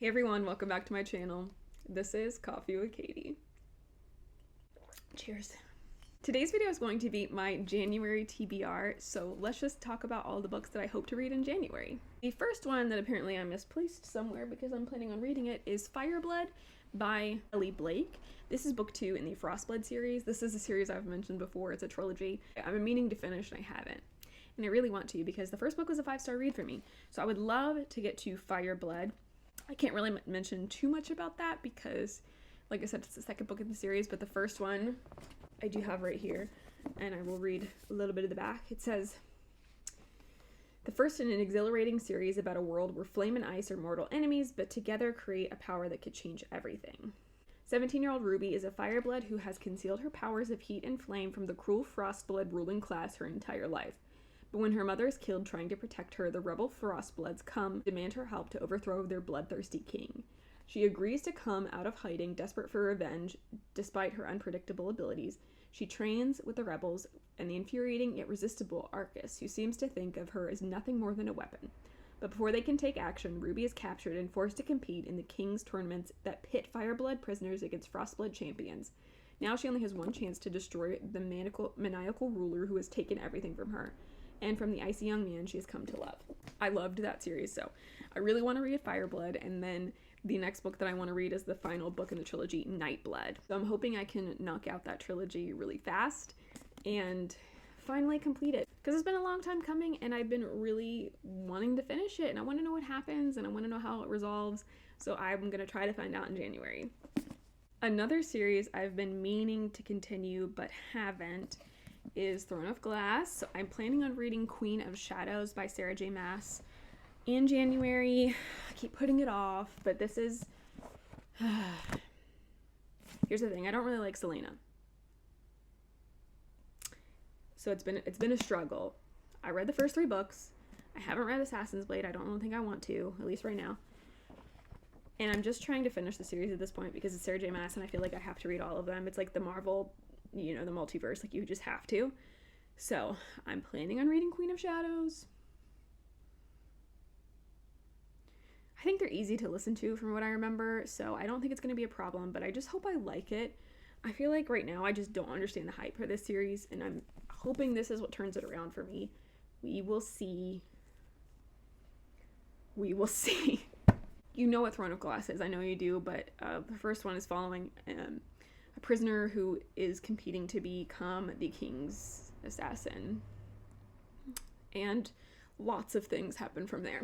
Hey everyone, welcome back to my channel. This is Coffee with Katie. Cheers. Today's video is going to be my January TBR, so let's just talk about all the books that I hope to read in January. The first one that apparently I misplaced somewhere because I'm planning on reading it is Fireblood by Ellie Blake. This is book 2 in the Frostblood series. This is a series I've mentioned before. It's a trilogy. I've been meaning to finish and I haven't. And I really want to because the first book was a 5-star read for me. So I would love to get to Fireblood. I can't really mention too much about that because, like I said, it's the second book in the series, but the first one I do have right here, and I will read a little bit of the back. It says, the first in an exhilarating series about a world where flame and ice are mortal enemies, but together create a power that could change everything. 17-year-old Ruby is a fireblood who has concealed her powers of heat and flame from the cruel frostblood ruling class her entire life. But when her mother is killed trying to protect her, the rebel Frostbloods come demand her help to overthrow their bloodthirsty king. She agrees to come out of hiding, desperate for revenge, despite her unpredictable abilities. She trains with the rebels and the infuriating yet resistible Arcus, who seems to think of her as nothing more than a weapon. But before they can take action, Ruby is captured and forced to compete in the king's tournaments that pit Fireblood prisoners against Frostblood champions. Now she only has one chance to destroy the maniacal ruler who has taken everything from her, and from the icy young man she has come to love. I loved that series, so I really want to read Fireblood, and then the next book that I want to read is the final book in the trilogy, Nightblood. So I'm hoping I can knock out that trilogy really fast and finally complete it, because it's been a long time coming and I've been really wanting to finish it, and I want to know what happens and I want to know how it resolves, so I'm going to try to find out in January. Another series I've been meaning to continue but haven't is Throne of Glass. So I'm planning on reading Queen of Shadows by Sarah J. Maas in January. I keep putting it off, but this is here's the thing, I don't really like Selena, so it's been a struggle. I read the first 3 books. I haven't read Assassin's Blade. I don't think I want to, at least right now, and I'm just trying to finish the series at this point because it's Sarah J. Maas and I feel like I have to read all of them. It's like the Marvel, the multiverse, like you just have to. So I'm planning on reading Queen of Shadows. I think they're easy to listen to from what I remember, so I don't think it's going to be a problem, but I just hope I like it. I feel like right now I just don't understand the hype for this series, and I'm hoping this is what turns it around for me. We will see. We will see. You know what Throne of Glass is. I know you do, but the first one is following a prisoner who is competing to become the king's assassin, and lots of things happen from there.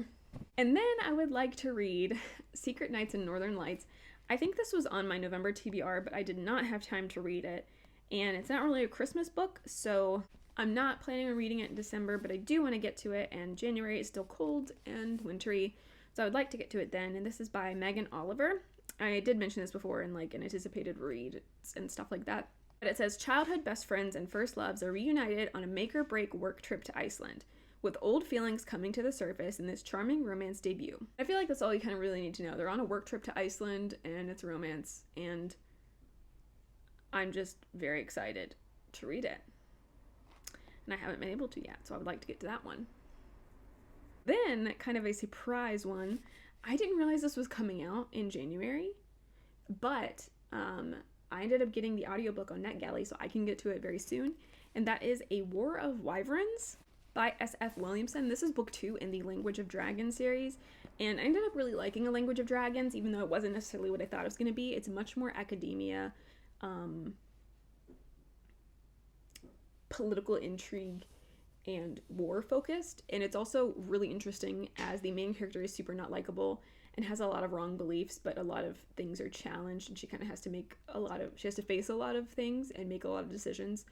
And then I would like to read Secret Nights and Northern Lights. I think this was on my November TBR, but I did not have time to read it, and it's not really a Christmas book, so I'm not planning on reading it in December, but I do want to get to it, and January is still cold and wintry, so I would like to get to it then. And this is by Megan Oliver. I did mention this before in like an anticipated read and stuff like that. But it says, childhood best friends and first loves are reunited on a make-or-break work trip to Iceland, with old feelings coming to the surface in this charming romance debut. I feel like that's all you kind of really need to know. They're on a work trip to Iceland and it's romance, and I'm just very excited to read it. And I haven't been able to yet, so I would like to get to that one. Then, kind of a surprise one, I didn't realize this was coming out in January, but I ended up getting the audiobook on NetGalley, so I can get to it very soon, and that is A War of Wyverns by S.F. Williamson. This is book 2 in the Language of Dragons series, and I ended up really liking A Language of Dragons, even though it wasn't necessarily what I thought it was going to be. It's much more academia, political intrigue, and war focused, and it's also really interesting as the main character is super not likable and has a lot of wrong beliefs, but a lot of things are challenged, and she kind of has to she has to face a lot of things and make a lot of decisions,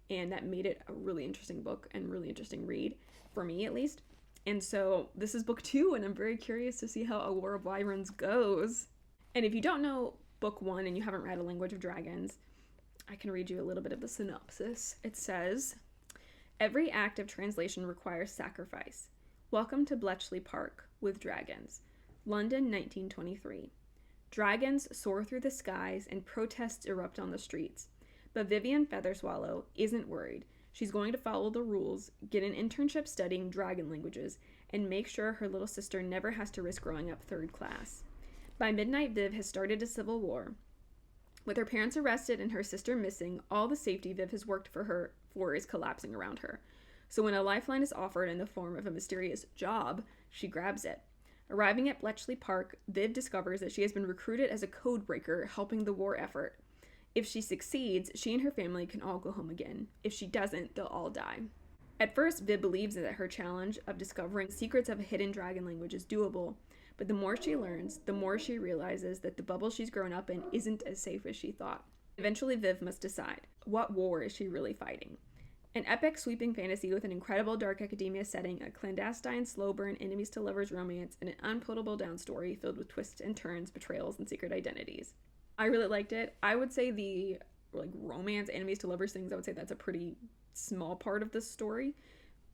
and that made it a really interesting book and really interesting read, for me at least. And so this is book 2, and I'm very curious to see how A War of Wyverns goes. And if you don't know book 1 and you haven't read A Language of Dragons, I can read you a little bit of the synopsis. It says, every act of translation requires sacrifice. Welcome to Bletchley Park with dragons. London, 1923. Dragons soar through the skies and protests erupt on the streets. But Vivian Featherswallow isn't worried. She's going to follow the rules, get an internship studying dragon languages, and make sure her little sister never has to risk growing up third class. By midnight, Viv has started a civil war. With her parents arrested and her sister missing, all the safety Viv has worked for is collapsing around her. So when a lifeline is offered in the form of a mysterious job, she grabs it. Arriving at Bletchley Park, Viv discovers that she has been recruited as a codebreaker, helping the war effort. If she succeeds, she and her family can all go home again. If she doesn't, they'll all die. At first, Viv believes that her challenge of discovering secrets of a hidden dragon language is doable, but the more she learns, the more she realizes that the bubble she's grown up in isn't as safe as she thought. Eventually, Viv must decide, what war is she really fighting? An epic, sweeping fantasy with an incredible dark academia setting, a clandestine, slow-burn, enemies-to-lovers romance, and an unputable down story filled with twists and turns, betrayals, and secret identities. I really liked it. I would say the romance, enemies-to-lovers things, I would say that's a pretty small part of the story,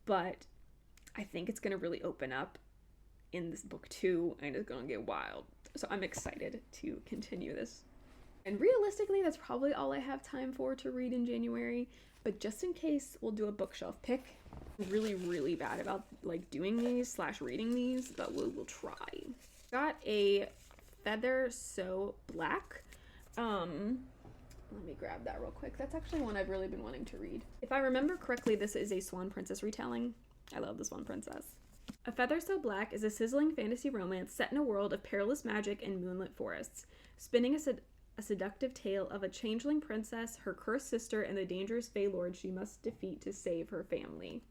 but I think it's going to really open up in this book too, and it's going to get wild. So I'm excited to continue this. And realistically, that's probably all I have time for to read in January. But just in case, we'll do a bookshelf pick. I'm really bad about doing these / reading these, but we'll try. Got a Feather So Black. Let me grab that real quick. That's actually one I've really been wanting to read. If I remember correctly, this is a Swan Princess retelling. I love the Swan Princess. A Feather So Black is a sizzling fantasy romance set in a world of perilous magic and moonlit forests, spinning a seductive tale of a changeling princess, her cursed sister, and the dangerous Fey Lord she must defeat to save her family.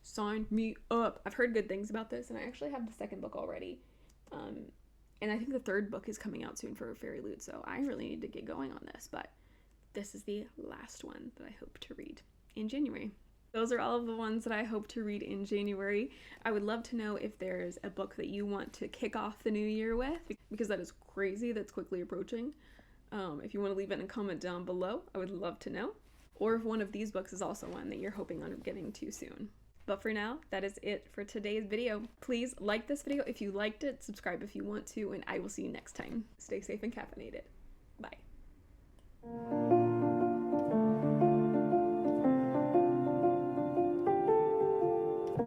Sign me up! I've heard good things about this, and I actually have the second book already. And I think the third book is coming out soon for Fairy Loot, so I really need to get going on this, but this is the last one that I hope to read in January. Those are all of the ones that I hope to read in January. I would love to know if there's a book that you want to kick off the new year with, because that is crazy that's quickly approaching. If you want to leave it in a comment down below, I would love to know. Or if one of these books is also one that you're hoping on getting to soon. But for now, that is it for today's video. Please like this video if you liked it, subscribe if you want to, and I will see you next time. Stay safe and caffeinated. Bye.